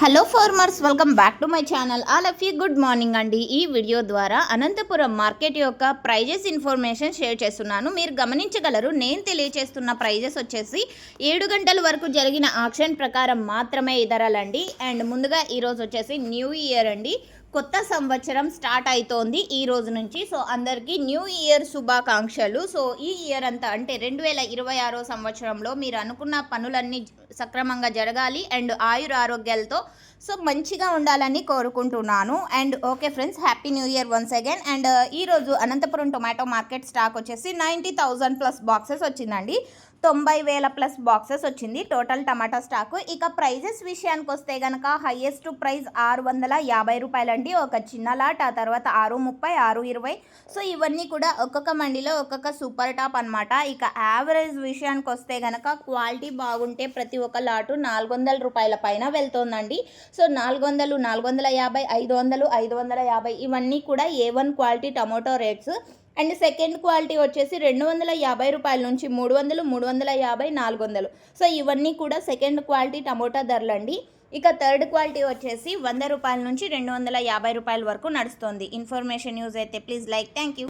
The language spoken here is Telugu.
Hello farmers, welcome back to my channel. All of you good morning అండి. ఈ వీడియో ద్వారా అనంతపురం మార్కెట్ యొక్క ప్రైజెస్ ఇన్ఫర్మేషన్ షేర్ చేస్తున్నాను. మీరు గమనించగలరు, నేను తెలియచేస్తున్న ప్రైజెస్ వచ్చేసి 7 గంటల వరకు జరిగిన ఆక్షన్ ప్రకారం మాత్రమే ఈ ధరలండి. అండ్ ముందుగా ఈరోజు వచ్చేసి న్యూ ఇయర్ అండి, కొత్త సంవత్సరం స్టార్ట్ అవుతోంది ఈ రోజు నుంచి. సో అందరికీ న్యూ ఇయర్ శుభాకాంక్షలు. సో ఈ ఇయర్ అంతా అంటే 2026 సంవత్సరంలో మీరు అనుకున్న పనులన్నీ సక్రమంగా జరగాలి అండ్ ఆయురారోగ్యాలతో సో మంచిగా ఉండాలని కోరుకుంటున్నాను. And okay friends, happy new year once again. And ఈరోజు అనంతపురం టొమాటో మార్కెట్ స్టాక్ వచ్చేసి 90,000 ప్లస్ బాక్సెస్ వచ్చిందండి. 90,000 ప్లస్ బాక్సెస్ వచ్చింది టోటల్ టమాటా స్టాకు. ఇక ప్రైజెస్ విషయానికి వస్తే కనుక హైయెస్ట్ ప్రైస్ 650 రూపాయలండి ఒక చిన్న లాట్. ఆ తర్వాత 630, 620. సో ఇవన్నీ కూడా ఒక్కొక్క మండిలో ఒక్కొక్క సూపర్ టాప్ అనమాట. ఇక యావరేజ్ విషయానికి వస్తే కనుక క్వాలిటీ బాగుంటే ప్రతి ఒక్క లాటు 400 రూపాయల పైన వెళ్తోందండి. సో 400, 450, 500, 550 ఇవన్నీ కూడా A1 quality tomato rates. And second quality వచ్చేసి 250 రూపాయల నుంచి 300, 350, 400. సో ఇవన్నీ కూడా సెకండ్ క్వాలిటీ టమోటా ధరలండి. ఇక థర్డ్ క్వాలిటీ వచ్చేసి 100 రూపాయల నుంచి 250 రూపాయల వరకు నడుస్తుంది. ఇన్ఫర్మేషన్ యూజ్ అయితే ప్లీజ్ లైక్. Thank you.